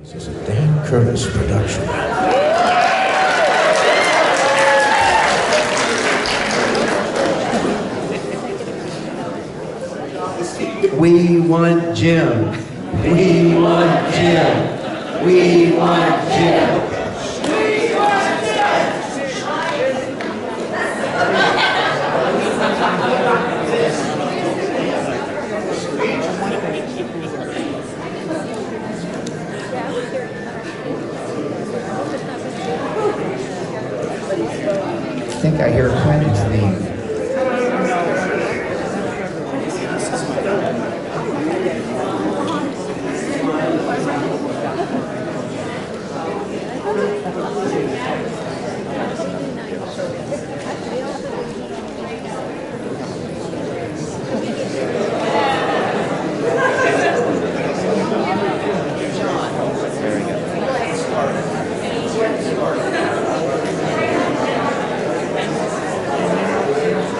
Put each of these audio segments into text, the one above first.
This is a Dan Curtis production. We want Jim. We want Jim. We want Jim. I think I hear Quinn's name.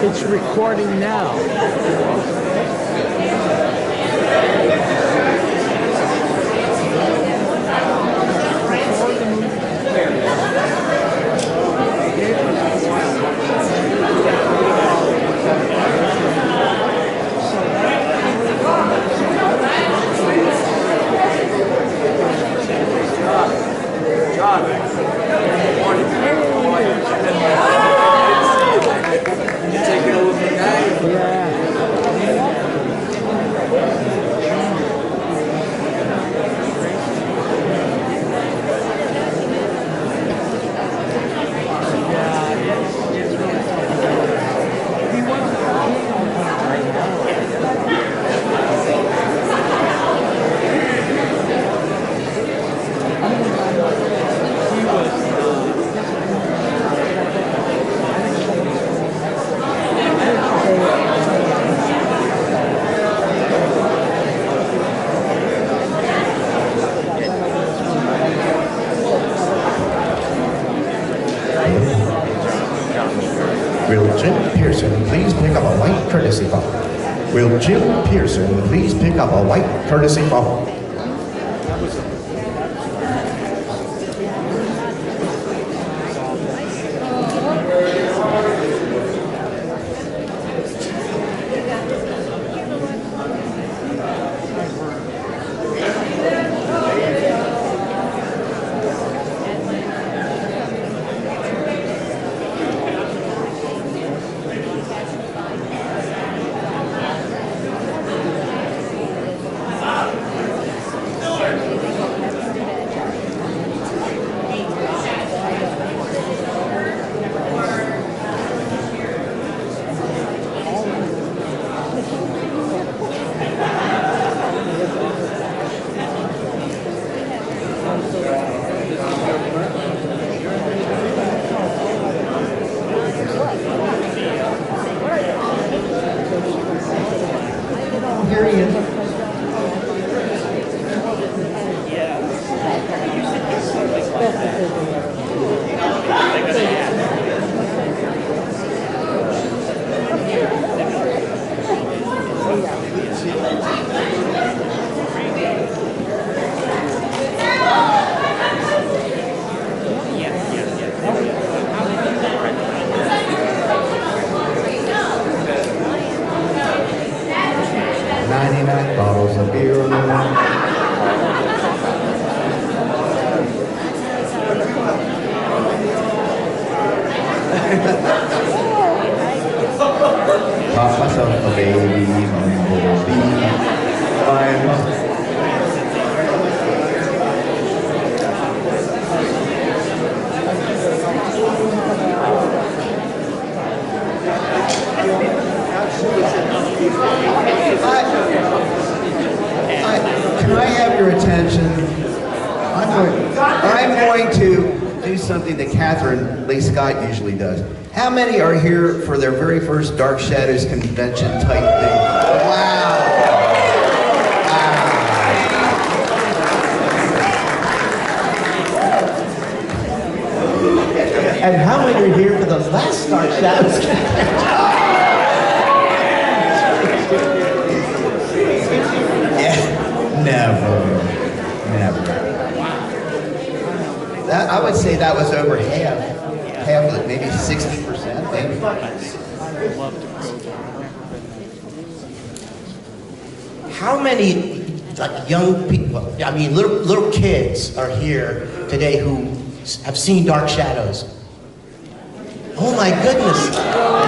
It's recording now. Will Jim Pierson please pick up a white courtesy phone? Will Jim Pierson please pick up a white courtesy phone? Here he is. Bottles of beer. Pop myself a baby, bumblebee. Can I have your attention? I'm going to do something that Catherine Lee Scott usually does. How many are here for their very first Dark Shadows convention type thing? Wow! And how many are here for the last Dark Shadows convention? Never. I would say that was over half of it, maybe 60%, maybe. How many like young people, I mean little kids are here today who have seen Dark Shadows? Oh my goodness.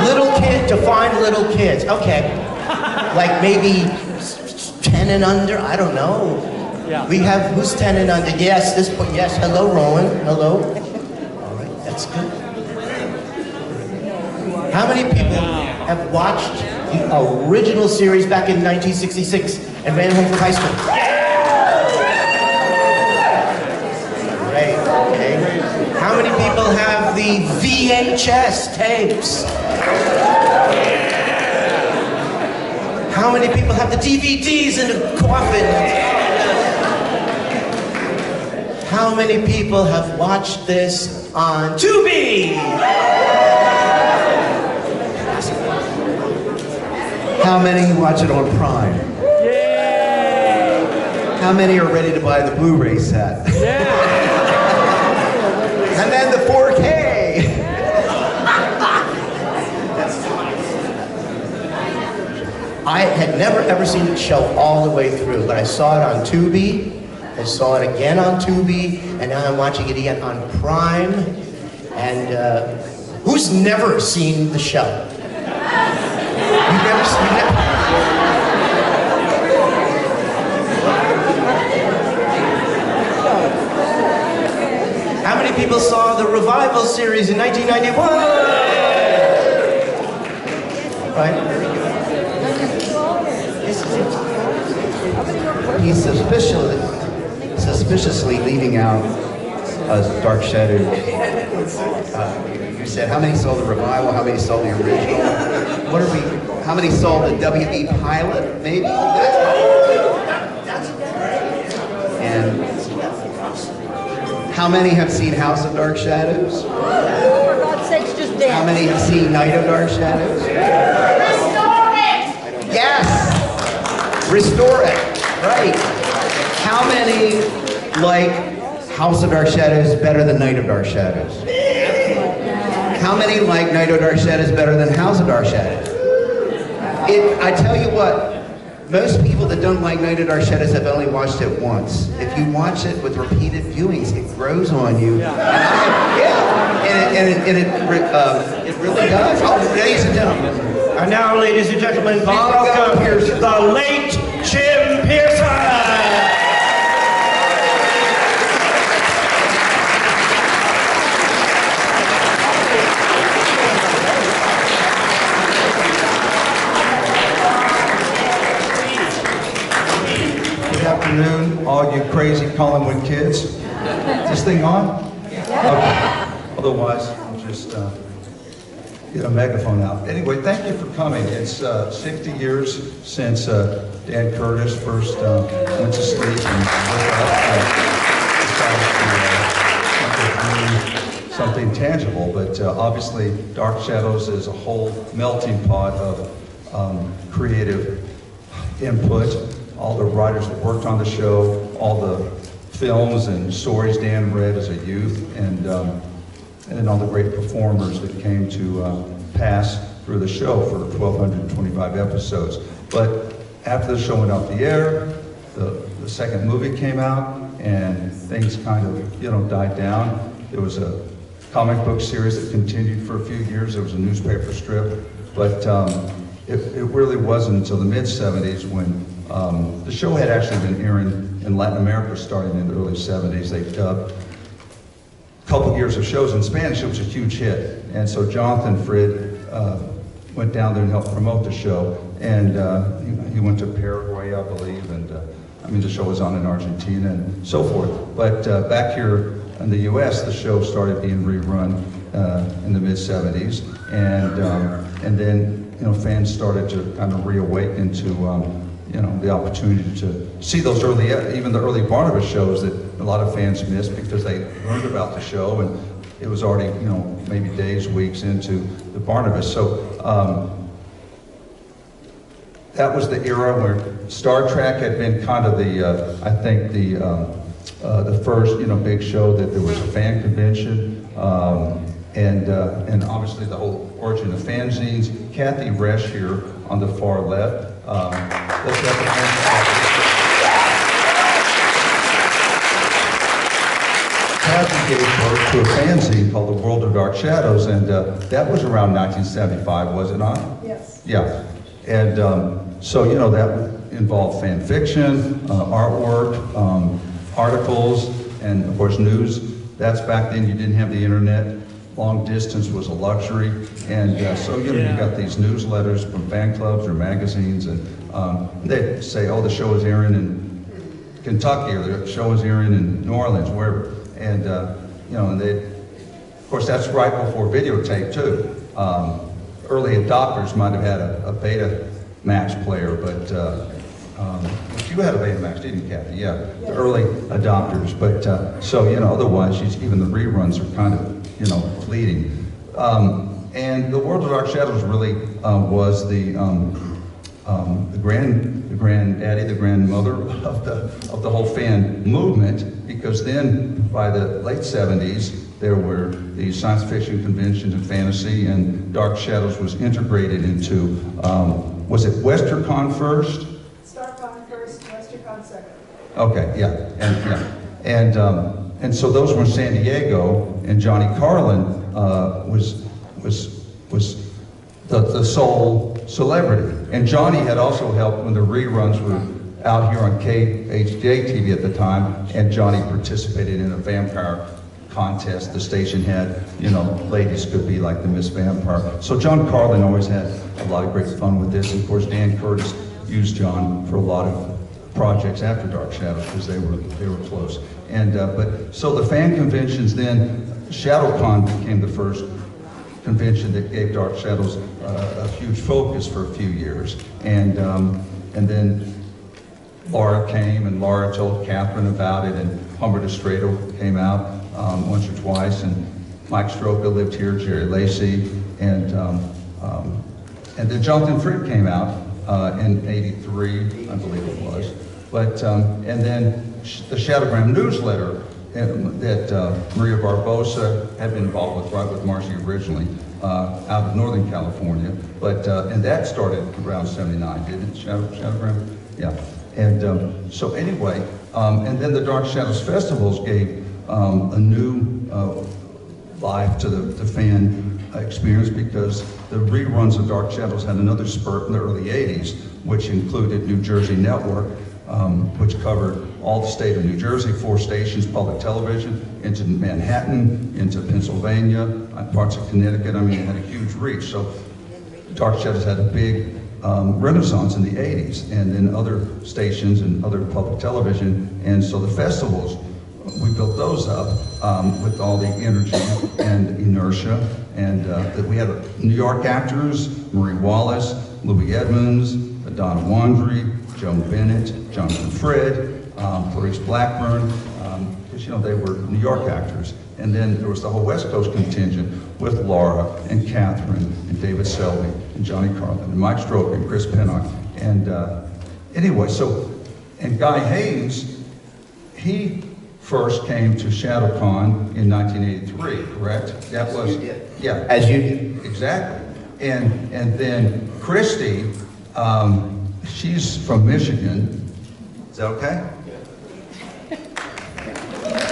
Little kid, define little kids. Okay. Like maybe 10 and under, I don't know. Yeah. We have, who's 10 and under? Yes, yes, hello Rowan, hello. All right, that's good. How many people have watched the original series back in 1966 and ran home from high school? Great, okay. How many people have the VHS tapes? How many people have the DVDs in the coffin? How many people have watched this on Tubi? How many watch it on Prime? Yay! How many are ready to buy the Blu-ray set? Yeah! And then the 4K! I had never ever seen the show all the way through, but I saw it on Tubi, I saw it again on Tubi, and now I'm watching it again on Prime. And who's never seen the show? You've never seen it? How many people saw the revival series in 1991? Right? He's suspiciously leaving out Dark Shadows. You said how many saw the revival? How many saw the original? What are we? How many saw the WB pilot? Maybe. And how many have seen House of Dark Shadows? For God's sakes, just dance. How many have seen Night of Dark Shadows? Restore it! Yes! Restore it. Right. How many like House of Dark Shadows better than Night of Dark Shadows? How many like Night of Dark Shadows better than House of Dark Shadows? I tell you what, most people that don't like Night of Dark Shadows have only watched it once. If you watch it with repeated viewings, it grows on you. And it really does. Oh, ladies and gentlemen. And now, ladies and gentlemen, please welcome the late Jim Pierson. Good afternoon, all you crazy Collingwood kids. Is this thing on? Okay. Otherwise, I'll just get a megaphone out. Anyway, thank you for coming. It's 60 years since Dan Curtis first went to sleep and woke up decided to do something tangible. But obviously, Dark Shadows is a whole melting pot of creative input. All the writers that worked on the show, all the films and stories Dan read as a youth, and then all the great performers that came to pass through the show for 1,225 episodes. But after the show went off the air, the second movie came out, and things kind of, died down. There was a comic book series that continued for a few years. There was a newspaper strip, but it really wasn't until the mid-'70s when the show had actually been airing in Latin America starting in the early 70s. They dubbed a couple years of shows in Spanish. It was a huge hit. And so Jonathan Frid went down there and helped promote the show. And he went to Paraguay, I believe, and the show was on in Argentina and so forth. But back here in the US, the show started being rerun in the mid-'70s. And then, fans started to kind of reawaken to the opportunity to see those even the early Barnabas shows that a lot of fans missed because they learned about the show and it was already, maybe days, weeks into the Barnabas. So that was the era where Star Trek had been kind of the the first, big show that there was a fan convention, and obviously the whole origin of fanzines. Kathy Resch here on the far left. Let's have the Kathy gave birth to a fanzine called The World of Dark Shadows, and that was around 1975, was it not? Yes. Yeah, and so that involved fan fiction, artwork, articles, and of course news. That's back then. You didn't have the internet. Long distance was a luxury, and so you got these newsletters from fan clubs or magazines, and they'd say, "Oh, the show is airing in Kentucky," or "The show is airing in New Orleans," wherever. And and they, of course, that's right before videotape too. Early adopters might have had a Betamax player, but you had a Betamax, didn't you, Kathy? Yeah, the early adopters. But so otherwise, even the reruns are kind of fleeting. And the World of Dark Shadows really was the granddaddy, the grandmother of the whole fan movement, because then by the late 70s there were these science fiction conventions and fantasy, and Dark Shadows was integrated into was it WesterCon first? StarCon first, WesterCon second. Okay, yeah, and so those were in San Diego, and Johnny Carlin was the sole celebrity. And Johnny had also helped when the reruns were out here on KHJ TV at the time, and Johnny participated in a vampire contest the station had. Ladies could be like the Miss Vampire. So John Carlin always had a lot of great fun with this. And of course, Dan Curtis used John for a lot of projects after Dark Shadows because they were close. And but so the fan conventions, then ShadowCon became the first convention that gave Dark Shadows a huge focus for a few years, and then Laura came, and Laura told Catherine about it, and Humber Estredo came out once or twice, and Mike Stroka lived here, Jerry Lacey, and then Jonathan Fripp came out in '83, I believe it was. But and then the Shadowgram newsletter that Maria Barbosa had been involved with, right with Marcy originally, out of Northern California. But and that started around '79, didn't it? Shadowgram, yeah. And so anyway, and then the Dark Shadows festivals gave a new life to the fan experience, because the reruns of Dark Shadows had another spurt in the early '80s, which included New Jersey Network, which covered all the state of New Jersey, 4 stations, public television, into Manhattan, into Pennsylvania, parts of Connecticut. I mean, it had a huge reach. So Dark Shadows had a big renaissance in the '80s, and then other stations and other public television. And so the festivals, we built those up with all the energy and inertia. And that we had New York actors, Marie Wallace, Louis Edmonds, Donna Wandry, Joan Bennett, Jonathan Fred, Clarice Blackburn, because they were New York actors. And then there was the whole West Coast contingent with Laura and Catherine and David Selby and Johnny Carlin and Mike Stroke and Chris Pinnock. And anyway, so, and Guy Haines, he first came to ShadowCon in 1983, correct? That was, you did. Yeah. As you did. Exactly. And then Kristi, she's from Michigan. Is that okay?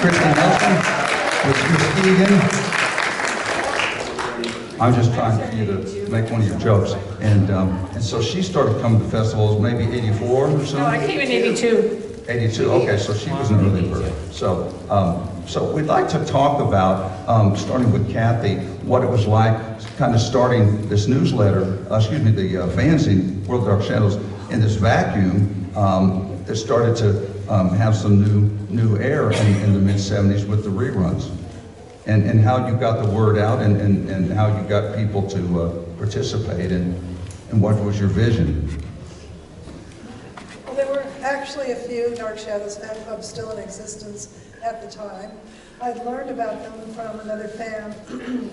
Kristi Nelson with Muskegon. I'm just trying for you to make one of your jokes. And so she started coming to festivals maybe '84 or so? No, I came in '82. 82, okay, so she was an early bird. So, so we'd like to talk about, starting with Kathy, what it was like kind of starting this newsletter, the fanzine, World of Dark Shadows, in this vacuum that started to have some new air in the mid-'70s with the reruns. And how you got the word out, and how you got people to participate, and what was your vision? Well, there were actually a few Dark Shadows fan clubs still in existence at the time. I'd learned about them from another fan who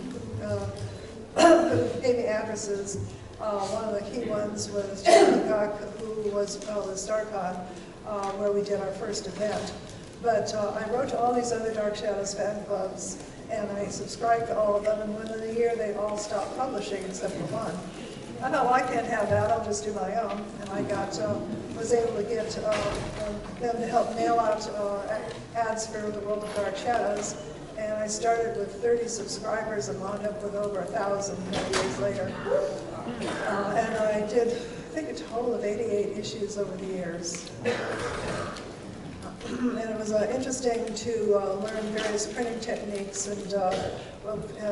gave me addresses. One of the key ones was Jim Leacock, who was with StarCon, where we did our first event. But I wrote to all these other Dark Shadows fan clubs, and I subscribed to all of them, and within a year they all stopped publishing except for one. I thought, well, I can't have that, I'll just do my own. And I was able to get them to help mail out ads for the World of Dark Shadows. And I started with 30 subscribers and wound up with over 1,000 years later. And I did, I think, a total of 88 issues over the years. And it was interesting to learn various printing techniques, and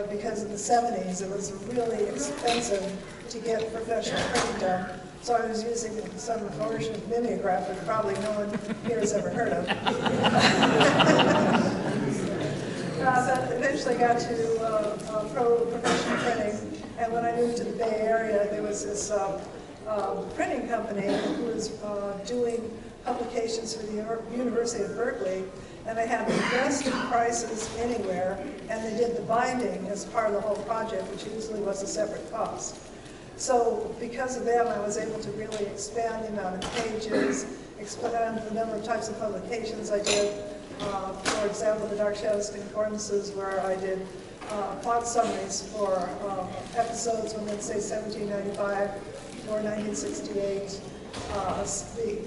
because in the 70s it was really expensive to get professional printing done. So I was using some version of mimeograph that probably no one here has ever heard of. But eventually got to professional printing, and when I moved to the Bay Area, there was this printing company who was doing publications for the University of Berkeley, and they had the best prices anywhere, and they did the binding as part of the whole project, which usually was a separate cost. So because of them, I was able to really expand the amount of pages, expand the number of types of publications I did. For example, the Dark Shadows Concordances, where I did plot summaries for episodes when they'd say 1795 or 1968.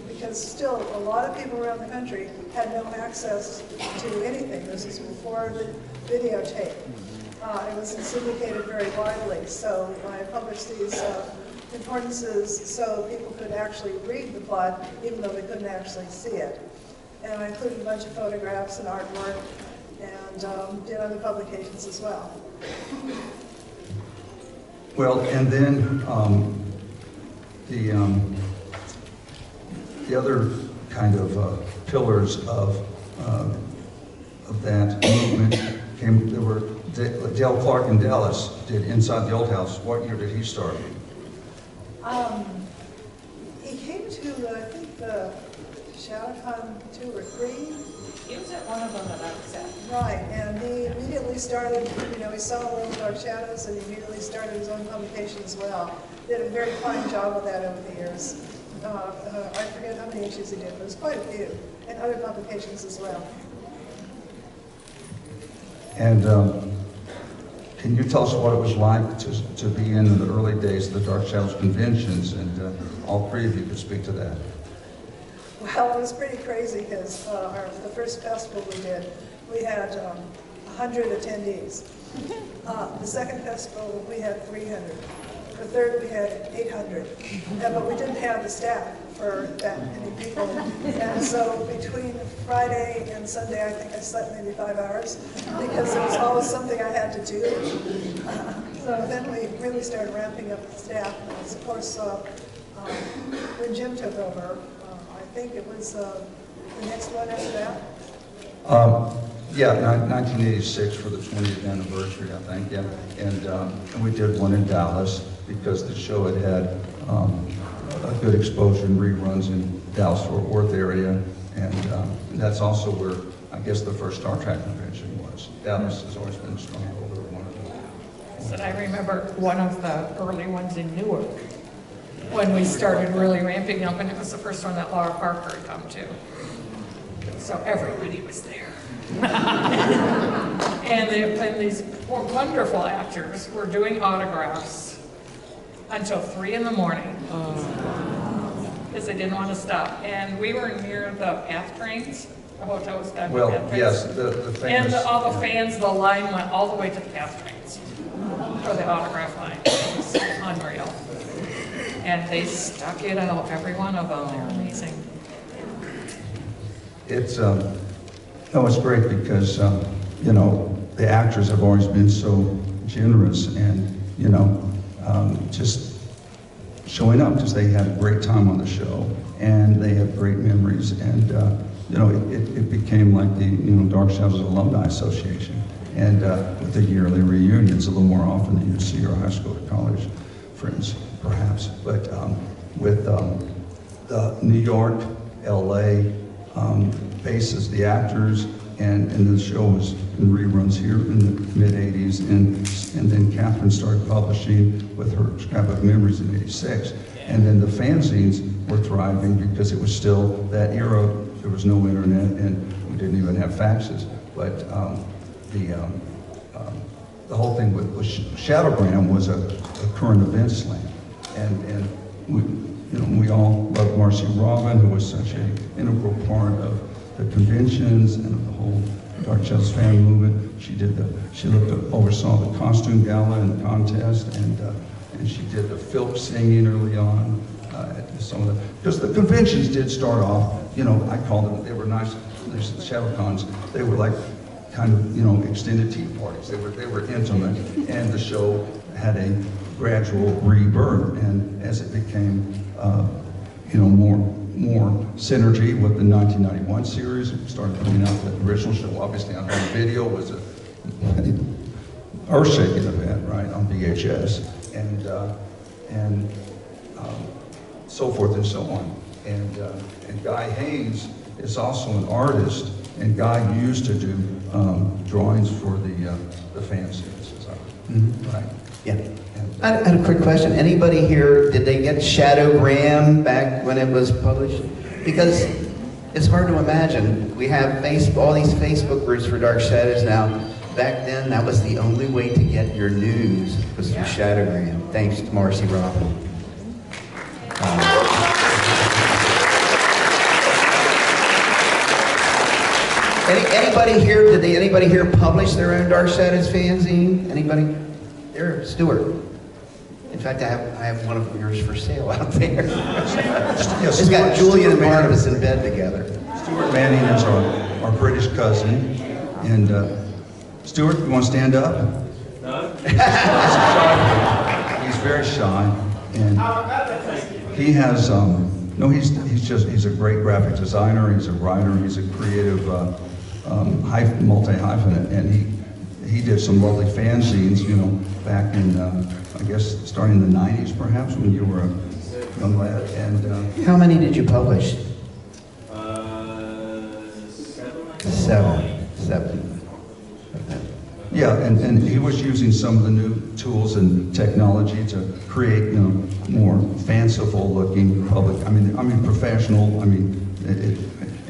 Because still a lot of people around the country had no access to anything. This was before the videotape. It was syndicated very widely, so I published these concordances so people could actually read the plot even though they couldn't actually see it. And I included a bunch of photographs and artwork, and did other publications as well. Well, and then the other kind of pillars of that movement came. There were Dale Clark in Dallas did Inside the Old House. What year did he start? He came to, I think, the ShadowCon 2 or 3. He was at one of them that I was at. Right, and he immediately started, he saw World of Dark Shadows, and he immediately started his own publication as well. Did a very fine job with that over the years. I forget how many issues he did, but it was quite a few, and other publications as well. And can you tell us what it was like to be in the early days of the Dark Shadows conventions, and all three of you could speak to that? Well, it was pretty crazy because the first festival we did, we had 100 attendees. The second festival, we had 300. The third, we had 800. But we didn't have the staff for that many people. And so between Friday and Sunday, I think I slept maybe 5 hours because there was always something I had to do. So then we really started ramping up the staff. And of course, when Jim took over, I think it was the next one after that. Yeah, 1986 for the 20th anniversary, I think. Yeah, and we did one in Dallas because the show had a good exposure and reruns in Dallas-Fort Worth area, and that's also where I guess the first Star Trek convention was. Dallas has always been a stronghold of one of them. And I remember one of the early ones in Newark, when we started really ramping up, and it was the first one that Laura Parker had come to. So everybody was there. and these wonderful actors were doing autographs until 3 in the morning because they didn't want to stop. And we were near the PATH trains. The hotel was down Well, the PATH trains. yes, the famous... And all the fans, the line went all the way to the PATH trains for the autograph line. It was unreal. And they stuck it out, every one of them. They're amazing. It's it's great because the actors have always been so generous and just showing up because they had a great time on the show and they have great memories, and it became like the Dark Shadows Alumni Association, and with the yearly reunions a little more often than you'd see your high school or college friends perhaps, but with the New York, LA bases, the actors, and the show was in reruns here in the mid-'80s, and then Catherine started publishing with her Scrapbook Memories in '86, and then the fanzines were thriving because it was still that era there was no internet, and we didn't even have faxes. But the whole thing with Shadowgram was a current event slam, and we all loved Marcy Robin, who was such an integral part of the conventions and of the whole Dark Shadows fan movement. She oversaw the costume gala and the contest, and she did the filk singing early on. Because the conventions did start off, I called them, they were nice, ShadowCons, they were like kind of, extended tea parties. They were intimate, and the show had a gradual rebirth. And as it became, more synergy with the 1991 series, we started putting out the original show. Obviously, on home video was a earth-shaking event, right, on VHS, and so forth and so on. And Guy Haines is also an artist, and Guy used to do drawings for the fanzines, right? Yeah. I had a quick question. Anybody here, did they get Shadowgram back when it was published? Because it's hard to imagine. We have all these Facebook groups for Dark Shadows now. Back then, that was the only way to get your news, was through Shadowgram. Thanks to Marcy Robin. Anybody here, anybody here publish their own Dark Shadows fanzine? Anybody? There, Stuart. In fact, I have one of yours for sale out there. It's got Julian and Barnabas in bed together. Stuart Manning is our British cousin. And Stuart, you want to stand up? No. He's very shy. And he has, he's a great graphic designer, he's a writer, he's a creative multi-hyphenate. And he did some lovely fanzines, back in, I guess, starting in the 90s, perhaps, when you were a young lad. And how many did you publish? 7. Seven. Yeah, and he was using some of the new tools and technology to create, more fanciful-looking public. I mean, professional.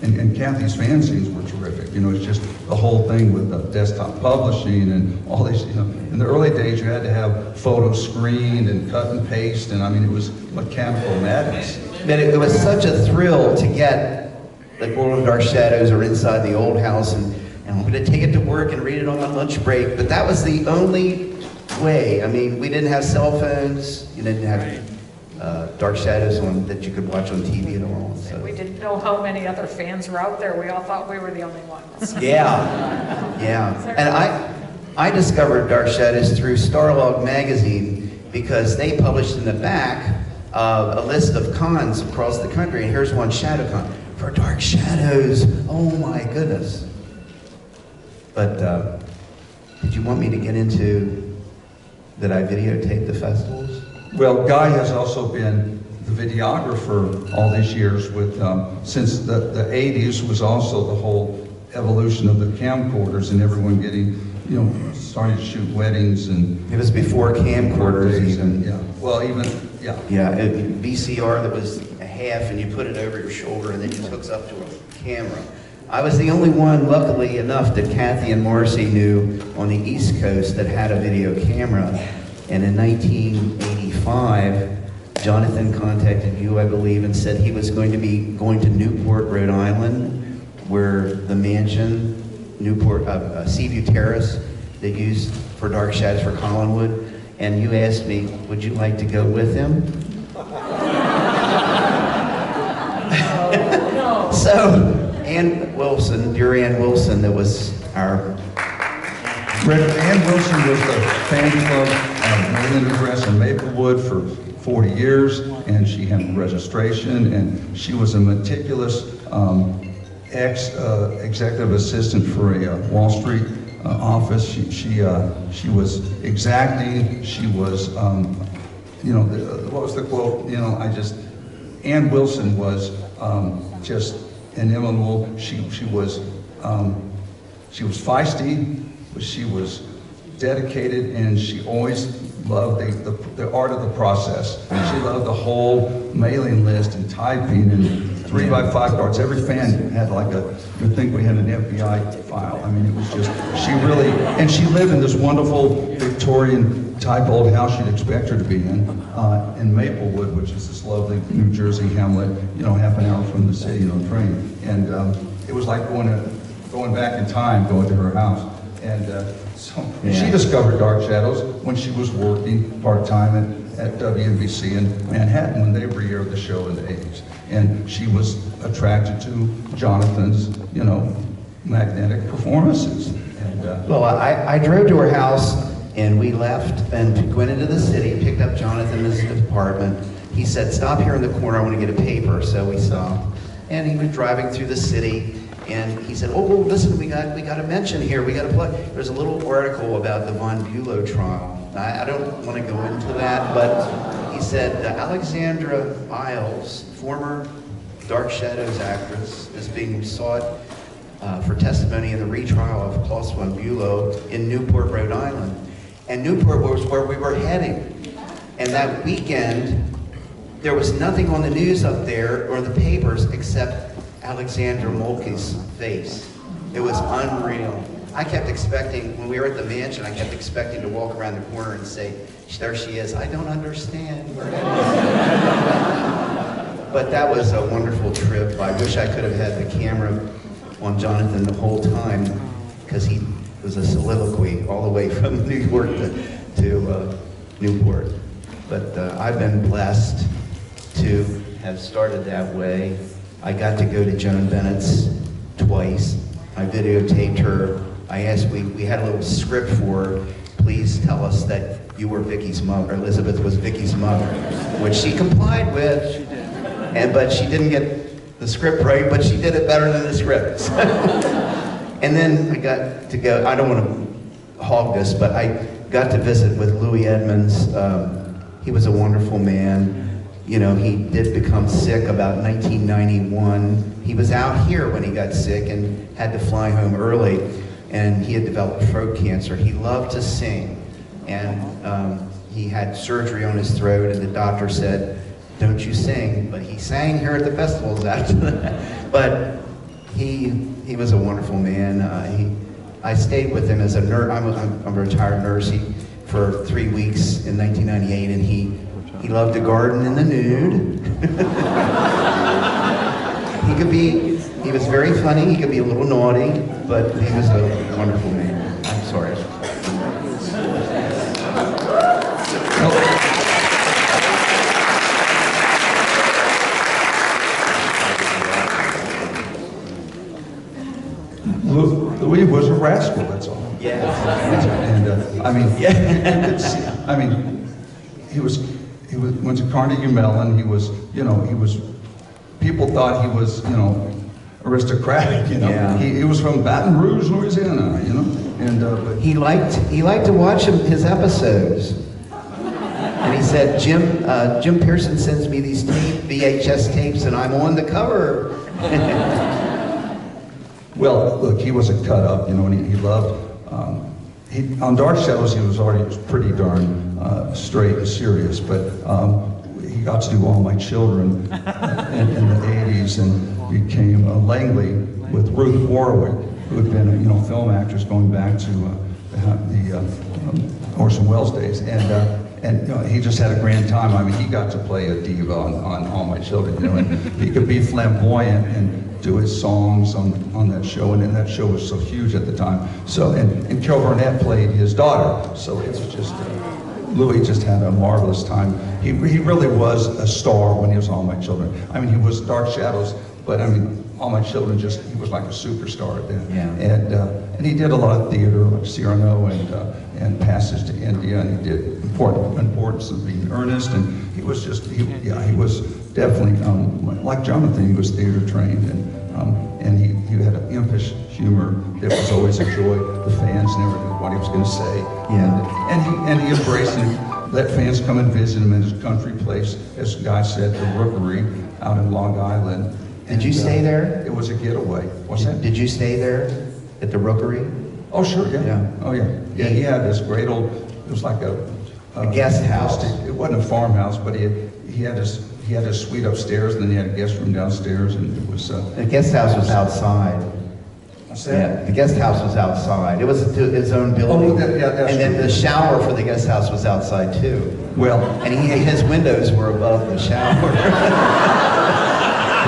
And Kathy's fanzines were terrific. It's just the whole thing with the desktop publishing and all these. In the early days, you had to have photos screened and cut and paste, and it was mechanical madness. But it was such a thrill to get like World of Dark Shadows or Inside the Old House, and I'm going to take it to work and read it on my lunch break. But that was the only way. We didn't have cell phones. You didn't have Dark Shadows that you could watch on TV at all. So. We didn't know how many other fans were out there. We all thought we were the only ones. Yeah. And I discovered Dark Shadows through Starlog magazine because they published in the back a list of cons across the country, and here's one ShadowCon for Dark Shadows. Oh my goodness. But did you want me to get into that I videotaped the festivals? Well, Guy has also been the videographer all these years with, since the 80s was also the whole evolution of the camcorders and everyone getting, starting to shoot weddings and... It was before camcorders even. Yeah, well, even, yeah. Yeah, VCR that was a half and you put it over your shoulder and then it just hooks up to a camera. I was the only one, luckily enough, that Kathy and Marcy knew on the East Coast that had a video camera. And in 1985, Jonathan contacted you, I believe, and said he was going to Newport, Rhode Island, where the mansion, Newport, Seaview Terrace, they used for Dark Shadows for Collinwood. And you asked me, would you like to go with him? No. So, Ann Wilson, that was our... Ann Wilson was the fan club mailing address in Maplewood for 40 years, and she handled registration, and she was a meticulous executive assistant for a Wall Street office. She was exacting. She was, what was the quote? Ann Wilson was just inimitable. She was feisty, but she was dedicated, and she always loved the art of the process. She loved the whole mailing list and typing and 3x5 darts. Every fan had like you'd think we had an FBI file. I mean, it was just, and she lived in this wonderful Victorian type old house you'd expect her to be in Maplewood, which is this lovely New Jersey hamlet, half an hour from the city on the train. And it was like going back in time, going to her house. And she discovered Dark Shadows when she was working part-time at WNBC in Manhattan when they re-aired the show in the 80s. And she was attracted to Jonathan's, magnetic performances. And, Well, I drove to her house and we left and went into the city, picked up Jonathan in his apartment. He said, stop here in the corner, I want to get a paper. So we stopped. And he was driving through the city and he said, oh, listen, we got to mention here, we got to play. There's a little article about the Von Bülow trial. I don't want to go into that, but he said Alexandra Isles, former Dark Shadows actress, is being sought for testimony in the retrial of Klaus Von Bülow in Newport, Rhode Island. And Newport was where we were heading. And that weekend, there was nothing on the news up there or the papers except Alexandra Molke's face. It was unreal. I kept expecting, when we were at the mansion, I kept expecting to walk around the corner and say, there she is, I don't understand. But that was a wonderful trip. I wish I could have had the camera on Jonathan the whole time, because he was a soliloquy all the way from New York to Newport. But I've been blessed to have started that way. I got to go to Joan Bennett's twice. I videotaped her. I asked, we had a little script for her. Please tell us that you were Vicky's mother. Elizabeth was Vicky's mother, which she complied with. But she didn't get the script right, but she did it better than the script. And then I got to go, I don't want to hog this, but I got to visit with Louis Edmonds. He was a wonderful man. He did become sick about 1991. He was out here when he got sick and had to fly home early, and he had developed throat cancer. He loved to sing, and he had surgery on his throat, and the doctor said, don't you sing, but he sang here at the festivals after that. But he was a wonderful man. I stayed with him as a nurse. I'm a retired nurse for 3 weeks in 1998, and he loved to garden in the nude. He was very funny, he could be a little naughty, but he was a wonderful man. I'm sorry. Louis was a rascal, that's all. Yeah. And he went to Carnegie Mellon. He was, people thought he was, aristocratic, Yeah. He was from Baton Rouge, Louisiana, and but He liked to watch his episodes. And he said, Jim Pierson sends me these VHS tapes and I'm on the cover. Well, look, he was a cut up, and he loved, on Dark Shadows, he was pretty darn straight and serious, but he got to do All My Children in the 80s and became Langley with Ruth Warwick, who had been, film actress going back to the Orson Welles days. And he just had a grand time. I mean, he got to play a diva on All My Children, and he could be flamboyant and do his songs on that show, and that show was so huge at the time. So, and Carol Burnett played his daughter, so it was just, Louis just had a marvelous time. He really was a star when he was on All My Children. I mean, he was Dark Shadows, but I mean, All My Children he was like a superstar then. Yeah. And he did a lot of theater, like Cyrano and Passage to India, and he did Importance of Being Earnest, and he was definitely, like Jonathan, he was theater trained, and he had an impish humor that was always a joy. The fans never knew what he was going to say. Yeah. And he embraced and let fans come and visit him in his country place, as Guy said, the Rookery out in Long Island. Did you stay there? It was a getaway. What's that? Did you stay there at the Rookery? Oh, sure, yeah. Yeah. Oh, yeah. Yeah, he had this great old, it was like a guest house. It wasn't a farmhouse, but he had this he had a suite upstairs, and then he had a guest room downstairs, and it was. The guest house was outside. What's Yeah, that? the guest house was outside. It was its own building. Oh, that's and then true. the shower for the guest house was outside too. Well, And his windows were above the shower.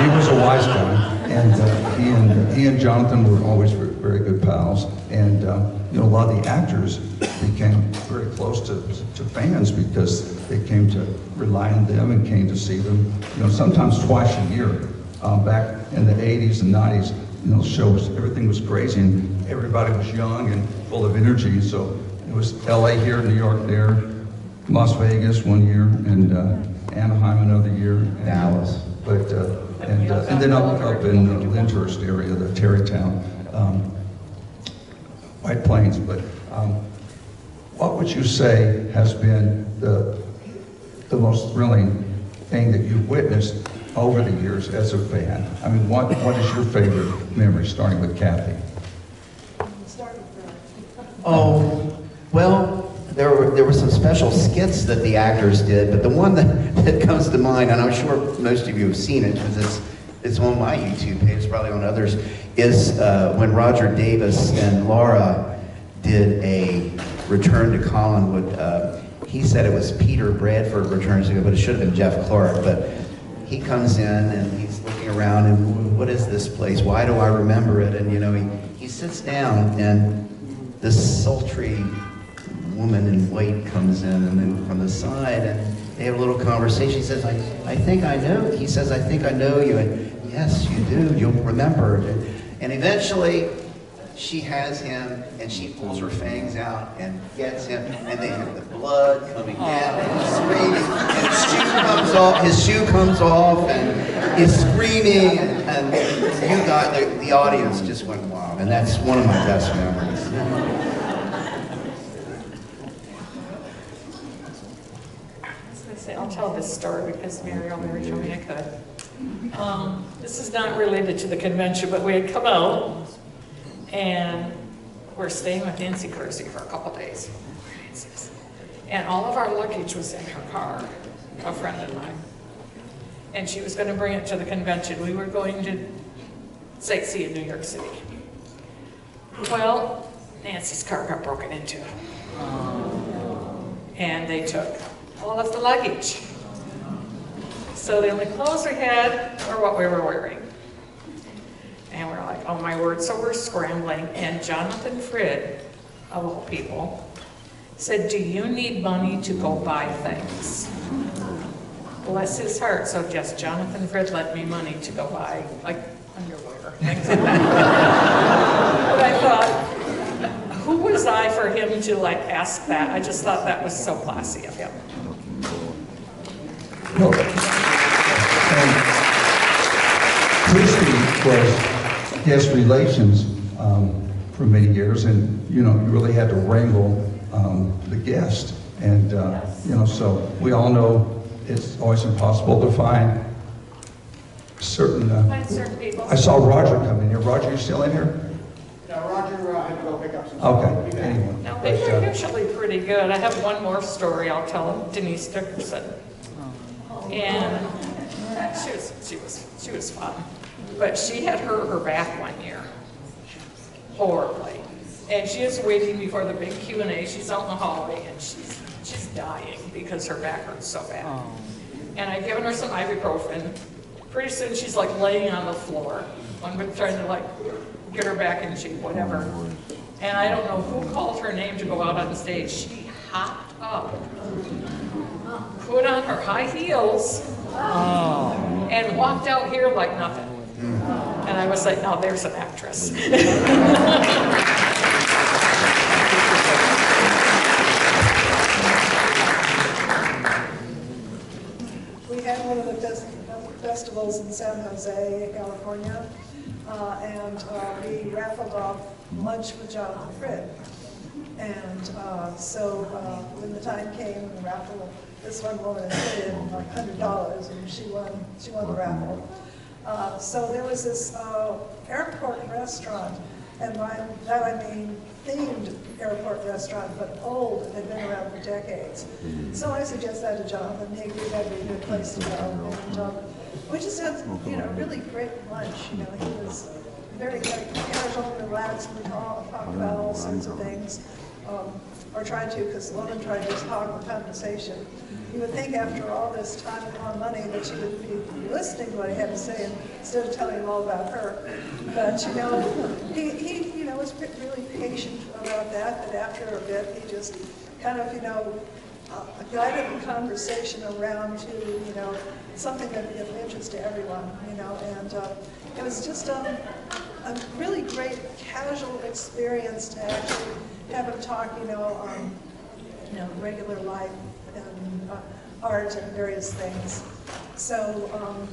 he was a wise guy, and he and Jonathan were always very, very good pals. And you know, a lot of the actors became very close to fans because they came to rely on them and came to see them. You know, sometimes twice a year. Back in the 80s and 90s, you know, shows, everything was crazy, and everybody was young and full of energy. So it was LA here, New York there, Las Vegas one year, and Anaheim another year. And, Dallas. But and then up in the Lyndhurst area, the Tarrytown, White Plains. But what would you say has been the most thrilling thing that you've witnessed over the years as a fan? I mean, what is your favorite memory, starting with Kathy? Oh, well, there were some special skits that the actors did, but the one that comes to mind, and I'm sure most of you have seen it because it's on my YouTube page, it's probably on others, is when Roger Davis and Laura did a Return to Collinwood. He said it was Peter Bradford Returns to, but it should have been Jeff Clark. But he comes in and he's looking around and what is this place? Why do I remember it? And you know, he sits down and this sultry woman in white comes in and then from the side and they have a little conversation. He says, I think I know. He says, I think I know you. And yes, you do. You'll remember it. And eventually she has him and she pulls her fangs out and gets him and they have the blood coming down and he's screaming and his shoe comes off and he's screaming and you got the audience just went wild, and that's one of my best memories. I'll tell this story because Mary told me I could. This is not related to the convention, but we had come out and we're staying with Nancy Kristi for a couple days. And all of our luggage was in her car, a friend of mine. And she was going to bring it to the convention. We were going to sightsee in New York City. Well, Nancy's car got broken into. And they took all of the luggage. So the only clothes we had were what we were wearing. And we're like, oh my word, so we're scrambling. And Jonathan Frid, of all people, said, do you need money to go buy things? Bless his heart. So just Jonathan Frid lent me money to go buy, like, underwear, things like that. But I thought, who was I for him to, like, ask that? I just thought that was so classy of him. Well, and Kristi was guest relations for many years, and you know, you really had to wrangle the guest, and you know, so we all know it's always impossible to find certain. Find certain people. I saw Roger come in here. Roger, you still in here? No, Roger had to go pick up some Okay. stuff. Anyway, No, they were usually pretty good. I have one more story I'll tell Denise Dickerson. And she was fun. But she had hurt her back one year. Horribly. And she is waiting before the big Q&A. She's out in the hallway and she's dying because her back hurts so bad. And I've given her some ibuprofen. Pretty soon she's like laying on the floor. I'm trying to like get her back in shape, whatever. And I don't know who called her name to go out on stage. She hopped up, put on her high heels, and walked out here like nothing. And I was like, no, there's an actress. We had one of the festivals in San Jose, California, and we raffled off lunch with Jonathan Frid. And so when the time came, the raffle, this one woman put in like $100, and she won the raffle. So there was this airport restaurant And by that I mean themed airport restaurant, but old and had been around for decades. So I suggest that to Jonathan. He agreed that'd be a good place to go. And we just had, really great lunch. He was very casual, relaxed. We talked about all sorts of things, or tried to, because Logan tried to just hog the conversation. You would think after all this time and more money that you would be listening to what he had to say instead of telling him all about her. But he was really patient about that. But after a bit, he just kind of guided the conversation around to something that would be of interest to everyone. And it was just a really great casual experience to actually have him talk, regular life and art and various things. So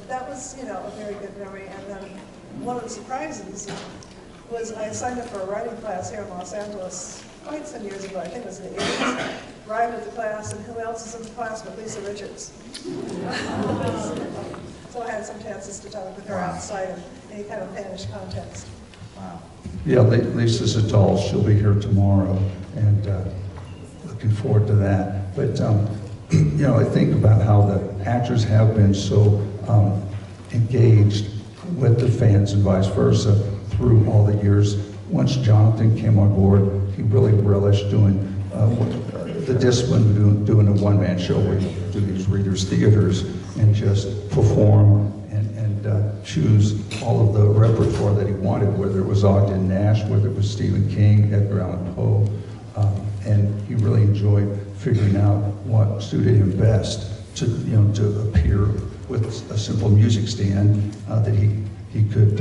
that was, a very good memory. And then one of the surprises was I signed up for a writing class here in Los Angeles quite some years ago. I think it was in the 80s. Arrived at the class, and who else is in the class but Lisa Richards? So I had some chances to talk with her outside of any kind of Spanish context. Wow. Yeah, Lisa's a doll. She'll be here tomorrow, and looking forward to that. But I think about how the actors have been so engaged with the fans and vice versa through all the years. Once Jonathan came on board, he really relished doing the discipline of doing a one-man show where you do these readers' theaters and just perform and choose all of the repertoire that he wanted, whether it was Ogden Nash, whether it was Stephen King, Edgar Allan Poe, and he really enjoyed figuring out what suited him best to appear with a simple music stand that he could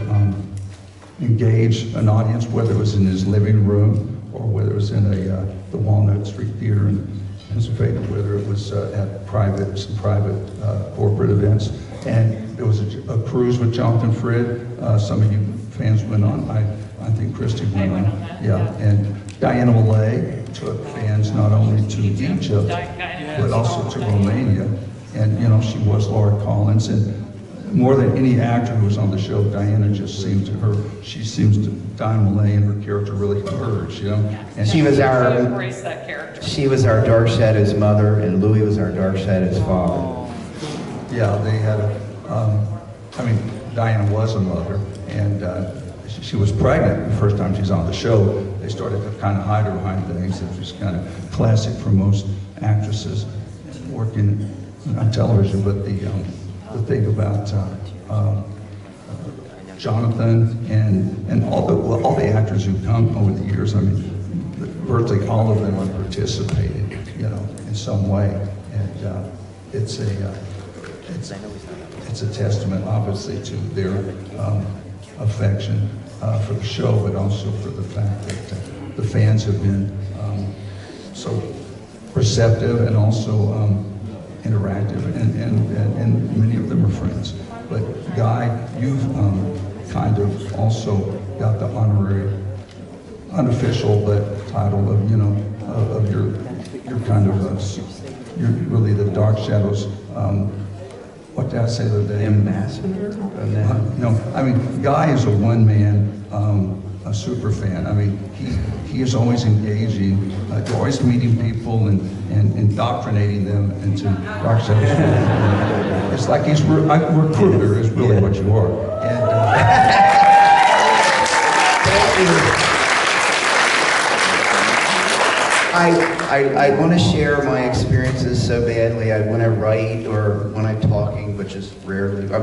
engage an audience, whether it was in his living room or whether it was in the Walnut Street Theater in Pennsylvania, whether it was at some private corporate events. And there was a cruise with Jonathan Frid. Some of you fans went on. I think Kristi went on. Yeah, and Diana Malay took fans not only to Egypt, but also to Romania. And, she was Laura Collins. And more than any actor who was on the show, Diana Malay and her character really converged, And She was our embrace that character. She was our Dark Shadow's mother, and Louis was our Dark Shadow's father. Yeah, they had Diana was a mother, and she was pregnant the first time she's on the show. They started to kind of hide her behind things. It was kind of classic for most actresses working on television. But the thing about Jonathan and all the actors who've come over the years, virtually all of them have participated, in some way, and it's a testament, obviously, to their affection for the show, but also for the fact that the fans have been so receptive and also interactive, and many of them are friends. But Guy, you've kind of also got the honorary, unofficial, but title of your kind of you're really the Dark Shadows. What did I say the other day? Ambassador? Guy is a one-man a super fan. He is always engaging, always meeting people and indoctrinating them into Dark Shadows. It's like he's a recruiter is really what you are. And, Thank you. I want to share my experiences so badly. When I write or when I'm talking, which is rarely, but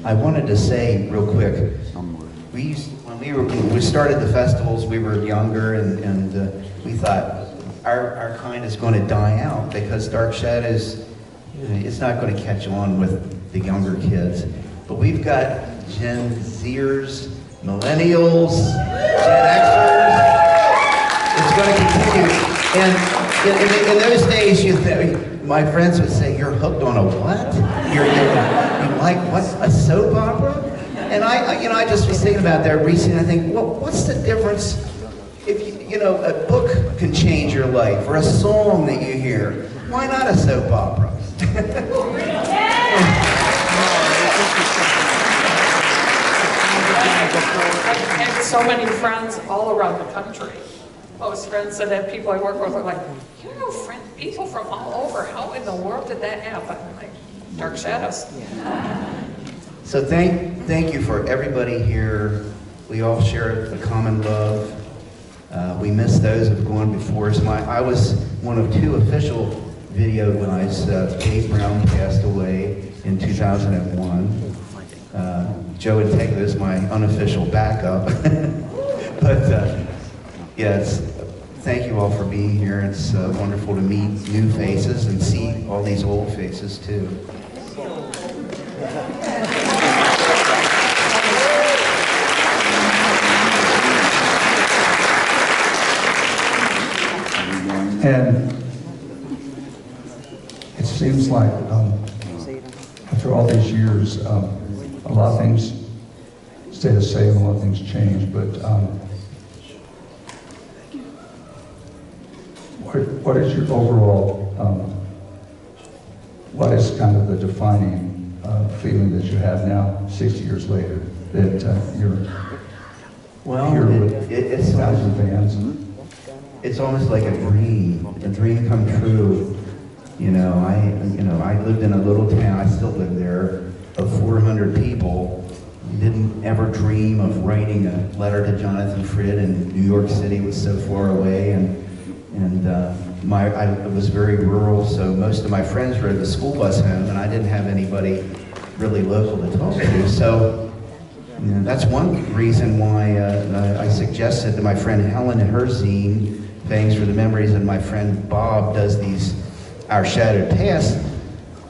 I wanted to say real quick, when we started the festivals, we were younger, and we thought our kind is going to die out because Dark Shadows, it's not going to catch on with the younger kids. But we've got Gen Zers, Millennials, Gen Xers. It's going to continue. And in those days, my friends would say, "You're hooked on a what? You like what? A soap opera?" And I just was thinking about that recently. I think, well, what's the difference if a book can change your life or a song that you hear? Why not a soap opera? I have so many friends all around the country. Most friends that have people I work with are like, you know, people from all over. How in the world did that happen? I'm like, Dark Shadows. So thank you for everybody here. We all share the common love. We miss those who've gone before us. I was one of 2 official video guys. Dave Brown passed away in 2001. Joe Integra is my unofficial backup. But yes, thank you all for being here. It's wonderful to meet new faces and see all these old faces too. And it seems like after all these years, a lot of things stay the same, a lot of things change, but what is your overall, what is kind of the defining feeling that you have now, 60 years later, that you're here with it's thousands of fans? It's almost like a dream come true. You know, I lived in a little town, I still live there, of 400 people. Didn't ever dream of writing a letter to Jonathan Frid, and New York City was so far away, and I was very rural, so most of my friends rode the school bus home, and I didn't have anybody really local to talk to. So, you know, that's one reason why I suggested to my friend Helen and her zine, Thanks for the Memories, and my friend Bob does these Our Shadowed Past.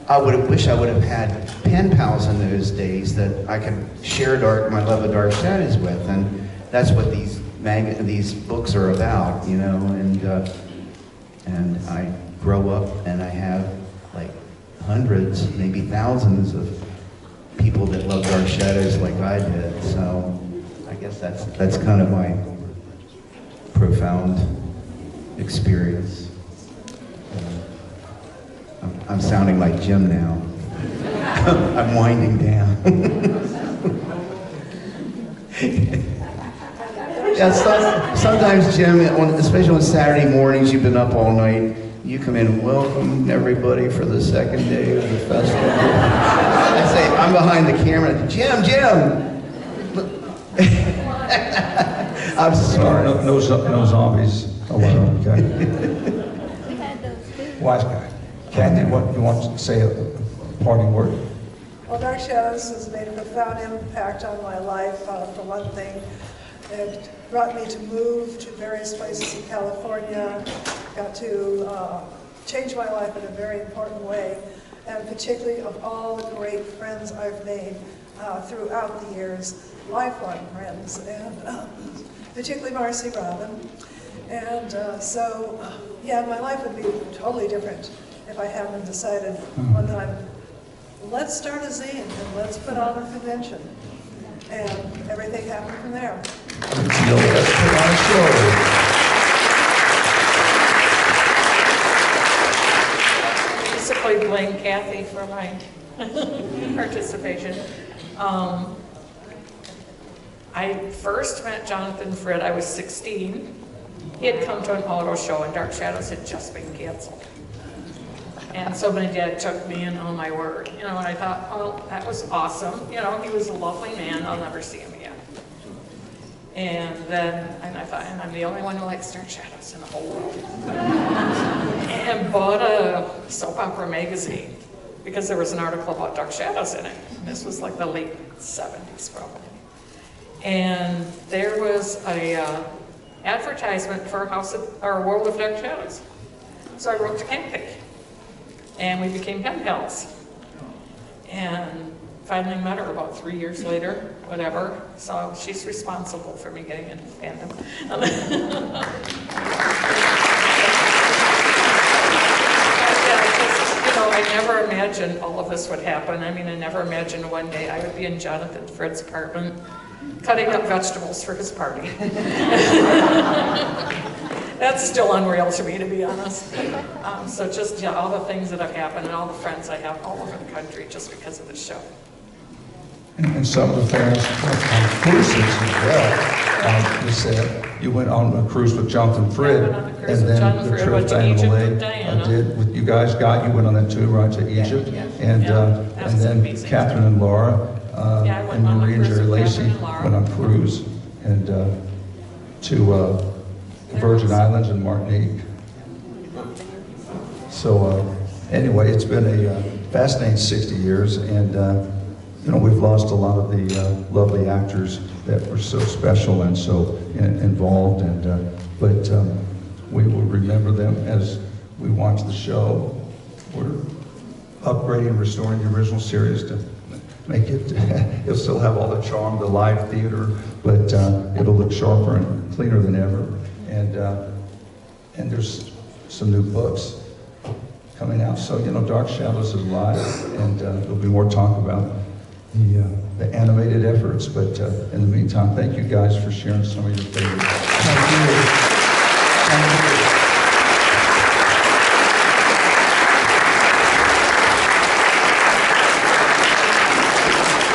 I wish I would have had pen pals in those days that I could share my love of Dark Shadows with, and that's what these books are about, you know. And I grow up and I have like hundreds, maybe thousands of people that love Dark Shadows like I did. So I guess that's kind of my profound experience. I'm sounding like Jim now. I'm winding down. Yeah, sometimes, Jim, especially on Saturday mornings, you've been up all night, you come in, welcome everybody for the second day of the festival. I say, I'm behind the camera, Jim! I'm sorry. No zombies. Oh, well, okay. Wise guy. Kathy, what you want to say a parting word? Well, Dark Shadows has made a profound impact on my life. For one thing, it brought me to move to various places in California, got to change my life in a very important way, and particularly of all the great friends I've made throughout the years, lifelong friends, and particularly Marcy Robin. And yeah, my life would be totally different if I hadn't decided one time, let's start a zine and let's put on a convention. And everything happened from there. Let's put on a show. Basically blame Kathy for my participation. I first met Jonathan Frid, I was 16. He had come to an auto show and Dark Shadows had just been canceled. And so my dad took me in, oh my word, you know, and I thought, oh, that was awesome. You know, he was a lovely man, I'll never see him again. And I thought, and I'm the only one who likes Dark Shadows in the whole world. And bought a soap opera magazine because there was an article about Dark Shadows in it. This was like the late 70s probably. And there was a advertisement for World of Dark Shadows. So I wrote to Kathy. And we became pen pals. And finally met her about 3 years later, whatever. So she's responsible for me getting into fandom. You know, I never imagined all of this would happen. I mean, I never imagined one day I would be in Jonathan Frid's apartment cutting up vegetables for his party. That's still unreal to me, to be honest. So just all the things that have happened and all the friends I have all over the country just because of this show. And some of the fans went on cruises as well. You said you went on a cruise with Jonathan Frid, went on a cruise and with then Jonathan the Frid, trip went to Diana Egypt Malay, with Diana. did. You guys you went on that too, right, to Egypt? yeah. And, Yeah, that and was then amazing. Catherine and Laura, Yeah, I went and on a Marie and cruise Jerry with Lacey Catherine and Laura. went on cruise, and to the Virgin Islands and Martinique. So anyway, it's been a fascinating 60 years, and you know, we've lost a lot of the lovely actors that were so special and so involved, and but we will remember them as we watch the show. We're upgrading and restoring the original series to make it, it'll still have all the charm, the live theater, but it'll look sharper and cleaner than ever. And there's some new books coming out. So, you know, Dark Shadows is live, and there'll be more talk about the animated efforts. But in the meantime, thank you guys for sharing some of your favorites. Thank you. Thank you.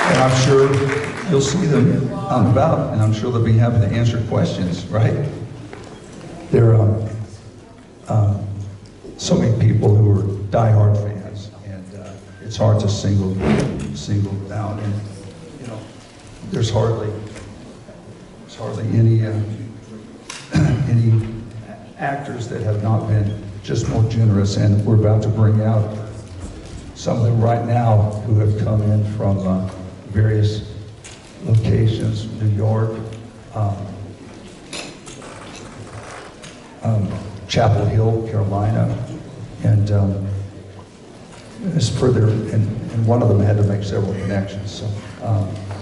And I'm sure you'll see them out and about, and I'm sure they'll be happy to answer questions, right? There are so many people who are diehard fans, and it's hard to single them out. And you know, there's hardly any any actors that have not been just more generous. And we're about to bring out some of them right now who have come in from various locations, New York, Chapel Hill, Carolina, and it's further, and one of them had to make several connections, so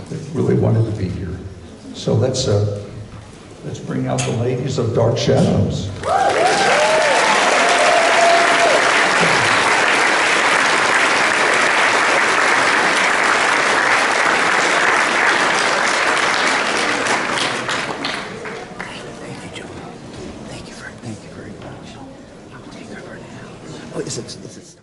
they really wanted to be here. So let's bring out the ladies of Dark Shadows. Thank you very much. I'll take over now. Oh, is it?